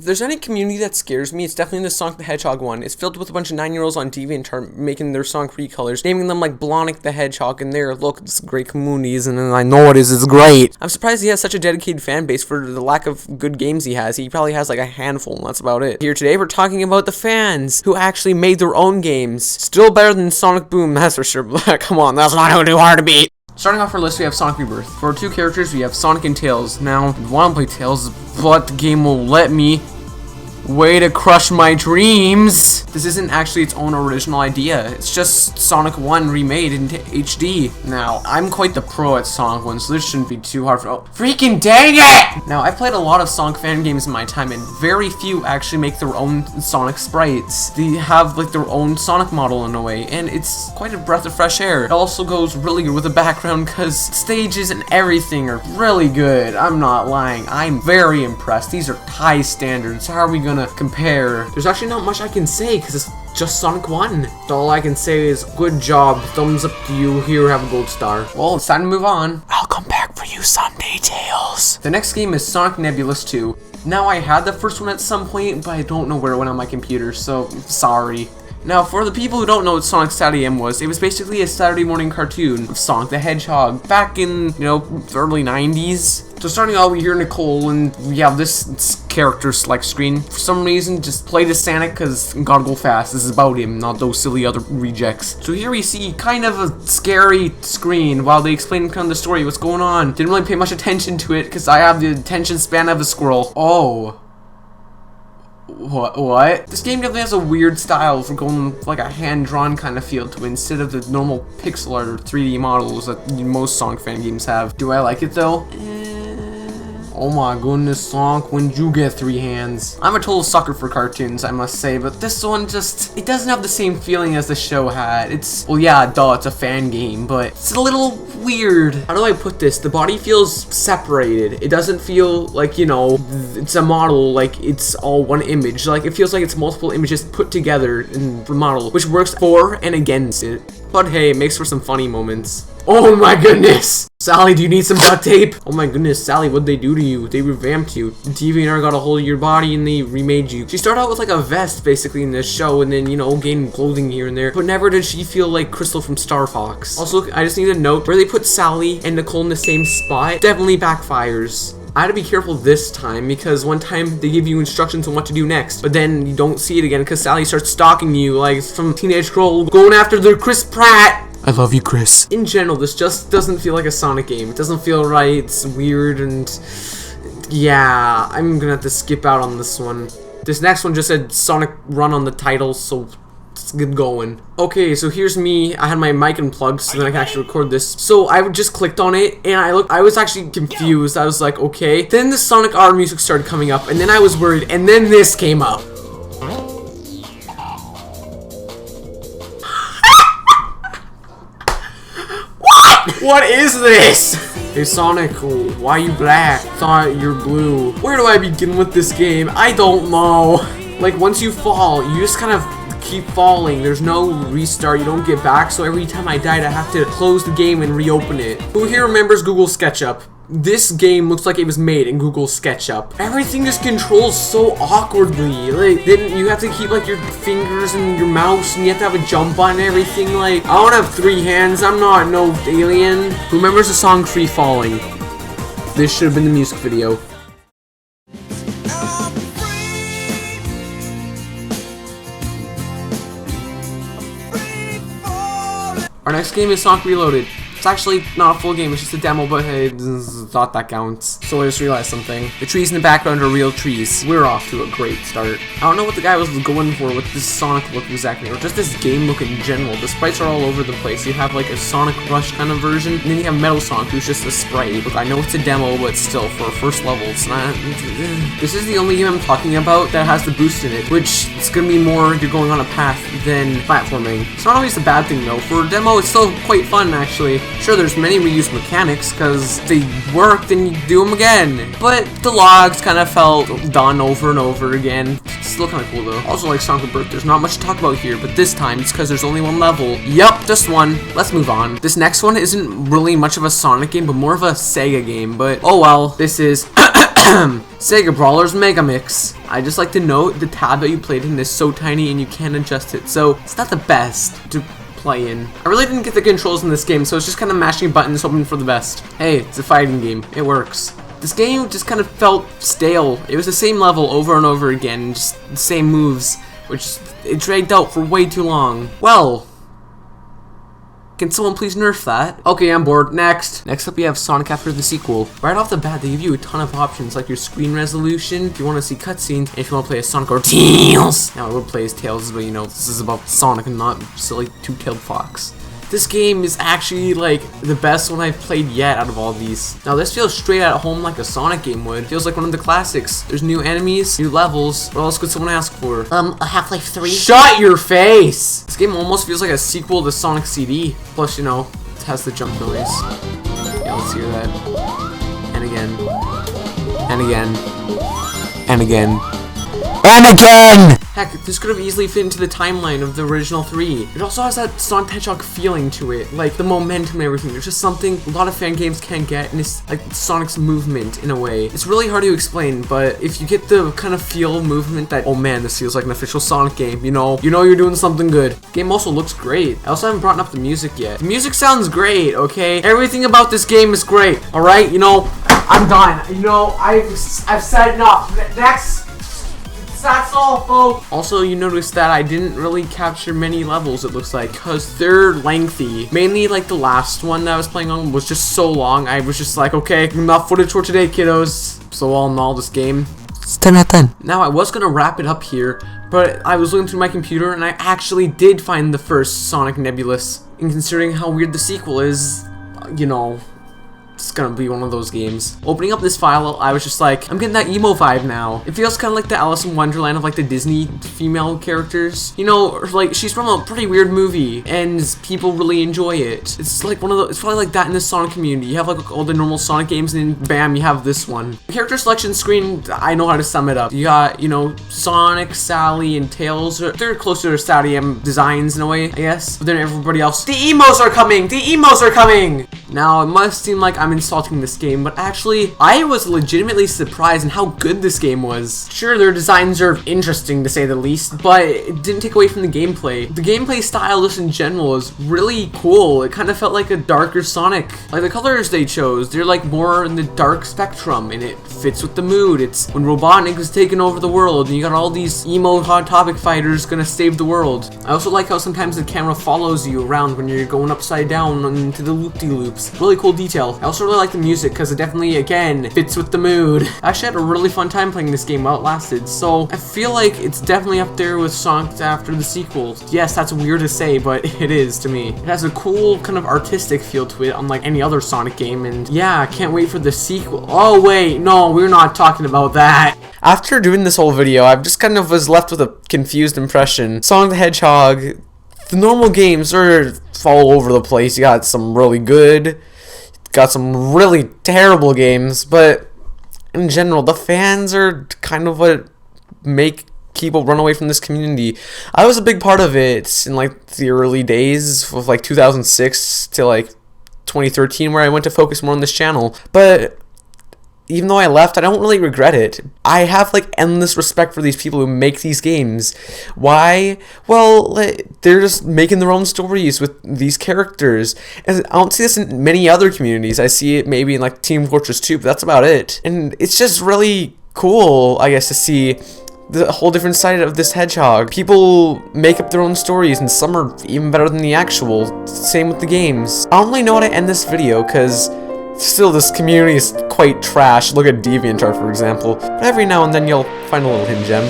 If there's any community that scares me, it's definitely the Sonic the Hedgehog one. It's filled with a bunch of 9-year-olds on DeviantArt making their Sonic recolors, naming them like Blonic the Hedgehog, and there, look, it's a great community, and I know it is, it's great. I'm surprised he has such a dedicated fan base for the lack of good games he has. He probably has like a handful, and that's about it. Here today, we're talking about the fans who actually made their own games. Still better than Sonic Boom, that's for sure. Come on, that's not too hard to beat. Starting off our list, we have Sonic Rebirth. For our two characters, we have Sonic and Tails. Now, I want to play Tails, but the game will let me. Way to crush my dreams! This isn't actually its own original idea. It's just Sonic 1 remade into HD. Now, I'm quite the pro at Sonic 1, so this shouldn't be too hard for— oh, freaking dang it! Now, I've played a lot of Sonic fan games in my time, and very few actually make their own Sonic sprites. They have, like, their own Sonic model in a way, and it's quite a breath of fresh air. It also goes really good with the background, because stages and everything are really good. I'm not lying. I'm very impressed. These are high standards. How are we gonna compare? There's actually not much I can say because it's just Sonic 1. All I can say is good job, thumbs up to you, here, have a gold star. Well, it's time to move on. I'll come back for you someday, Tails. The next game is Sonic Nebulous 2. Now, I had the first one at some point, but I don't know where it went on my computer, so sorry. Now, for the people who don't know what Sonic Saturday M was, it was basically a Saturday morning cartoon of Sonic the Hedgehog back in, the early 90s. So starting out, we hear Nicole, and we have this character select screen. For some reason, just play the Sonic, because gotta go fast. This is about him, not those silly other rejects. So here we see kind of a scary screen while they explain kind of the story, what's going on. Didn't really pay much attention to it, because I have the attention span of a squirrel. Oh. What? This game definitely has a weird style for going like a hand-drawn kind of feel to it instead of the normal pixel art or 3D models that most Sonic fan games have. Do I like it though? Oh my goodness, Sonic, when did you get 3 hands? I'm a total sucker for cartoons, I must say, but this one just, it doesn't have the same feeling as the show had. It's, well yeah, duh, it's a fan game, but it's a little weird. How do I put this? The body feels separated. It doesn't feel like, it's a model, like it's all one image. Like, it feels like it's multiple images put together in the model, which works for and against it. But hey, it makes for some funny moments. Oh my goodness! Sally, do you need some duct tape? Oh my goodness, Sally, what'd they do to you? They revamped you. DeviantArt got a hold of your body and they remade you. She started out with like a vest basically in this show and then, gained clothing here and there. But never did she feel like Crystal from Star Fox. Also, I just need to note, where they put Sally and Nicole in the same spot definitely backfires. I had to be careful this time because one time they give you instructions on what to do next, but then you don't see it again because Sally starts stalking you like some teenage girl going after their Chris Pratt. I love you, Chris. In general, this just doesn't feel like a Sonic game. It doesn't feel right, it's weird, and yeah, I'm gonna have to skip out on this one. This next one just said Sonic Run on the title, so let's get going. Okay, so here's me. I had my mic unplugged so then I can actually record this. So I just clicked on it and I was actually confused. I was like, okay. Then the Sonic R music started coming up and then I was worried and then this came up. What is this? Hey Sonic, why you black? Thought you're blue. Where do I begin with this game? I don't know. Like once you fall, you just kind of keep falling. There's no restart, you don't get back, so every time I died I have to close the game and reopen it. Who here remembers Google SketchUp? This game looks like it was made in Google SketchUp. Everything just controls so awkwardly. Like, then you have to keep like your fingers and your mouse and you have to have a jump on and everything. Like, I don't have 3 hands, I'm not no alien. Who remembers the song Free Falling? This should have been the music video. Our next game is Sonic Reloaded. It's actually not a full game, it's just a demo, but hey, thought that counts. So I just realized something. The trees in the background are real trees. We're off to a great start. I don't know what the guy was going for with this Sonic look exactly, or just this game look in general. The sprites are all over the place. You have like a Sonic Rush kind of version, and then you have Metal Sonic, who's just a sprite. Look, I know it's a demo, but still, for a first level, it's not... This is the only game I'm talking about that has the boost in it, which it's gonna be more you're going on a path than platforming. It's not always a bad thing though. For a demo, it's still quite fun actually. Sure, there's many reused mechanics because they worked and you do them again, but the logs kind of felt done over and over again. It's still kind of cool though. Also, like Sonic Rebirth, there's not much to talk about here, but this time it's because there's only one level. Yup, just one. Let's move on. This next one isn't really much of a Sonic game, but more of a Sega game, but oh well. This is Sega Brawlers Megamix. I just like to note the tab that you played in is so tiny and you can't adjust it, so it's not the best to play in. I really didn't get the controls in this game, so it's just kind of mashing buttons hoping for the best. Hey, it's a fighting game. It works. This game just kind of felt stale. It was the same level over and over again, just the same moves, which it dragged out for way too long. Well, can someone please nerf that? Okay, I'm bored. Next up we have Sonic After the Sequel. Right off the bat, they give you a ton of options, like your screen resolution, if you want to see cutscenes, and if you want to play as Sonic or Tails. Now I would play as Tails, but you know, this is about Sonic and not silly two-tailed fox. This game is actually like the best one I've played yet out of all these. Now this feels straight at home like a Sonic game would. Feels like one of the classics. There's new enemies, new levels. What else could someone ask for? A Half-Life 3? Shut your face! This game almost feels like a sequel to Sonic CD. Plus, you know, it has the jump noise. Yeah, let's hear that. And again. And again. And again. And again! Heck, this could have easily fit into the timeline of the original 3. It also has that Sonic the Hedgehog feeling to it, like the momentum and everything. There's just something a lot of fan games can't get, and it's like Sonic's movement in a way. It's really hard to explain, but if you get the kind of feel of movement that, oh man, this feels like an official Sonic game, you know you're doing something good. The game also looks great. I also haven't brought up the music yet. The music sounds great, okay? Everything about this game is great, alright? You know, I'm done. You know, I've said enough. Next. That's all, folks. Also, you notice that I didn't really capture many levels, it looks like, because they're lengthy. Mainly, like, the last one that I was playing on was just so long, I was just like, okay, enough footage for today, kiddos. So all in all, this game, it's 10 out of 10. Now, I was gonna wrap it up here, but I was looking through my computer, and I actually did find the first Sonic Nebulous. And considering how weird the sequel is, you know, it's gonna be one of those games. Opening up this file, I was just like, I'm getting that emo vibe now. It feels kind of like the Alice in Wonderland of like the Disney female characters. You know, like she's from a pretty weird movie and people really enjoy it. It's like one of the, it's probably like that in the Sonic community. You have like all the normal Sonic games and then bam, you have this one. The character selection screen, I know how to sum it up. You got, you know, Sonic, Sally, and Tails. They're closer to Sally designs in a way, I guess. But then everybody else, the emos are coming! The emos are coming! Now, it must seem like I'm insulting this game, but actually, I was legitimately surprised in how good this game was. Sure, their designs are interesting to say the least, but it didn't take away from the gameplay. The gameplay style just in general is really cool. It kind of felt like a darker Sonic. Like the colors they chose, they're like more in the dark spectrum, and it fits with the mood. It's when Robotnik is taking over the world, and you got all these emo Hot Topic fighters gonna save the world. I also like how sometimes the camera follows you around when you're going upside down into the loop-de-loops. Really cool detail. I also really like the music because it definitely, again, fits with the mood. I actually had a really fun time playing this game while it lasted, so I feel like it's definitely up there with Sonic After the Sequel. Yes, that's weird to say, but it is to me. It has a cool kind of artistic feel to it, unlike any other Sonic game, and yeah, I can't wait for the sequel. Oh wait, no, we're not talking about that. After doing this whole video, I just kind of was left with a confused impression. Sonic the Hedgehog, the normal games are all over the place. You got some really good, got some really terrible games, but in general, the fans are kind of what make people run away from this community. I was a big part of it in like the early days of like 2006 to like 2013, where I went to focus more on this channel, but even though I left, I don't really regret it. I have like endless respect for these people who make these games. Why? Well, they're just making their own stories with these characters. And I don't see this in many other communities. I see it maybe in like Team Fortress 2, but that's about it. And it's just really cool, I guess, to see the whole different side of this hedgehog. People make up their own stories, and some are even better than the actual. Same with the games. I don't really know how to end this video, because still, this community is quite trash. Look at DeviantArt, for example. But every now and then you'll find a little hidden gem.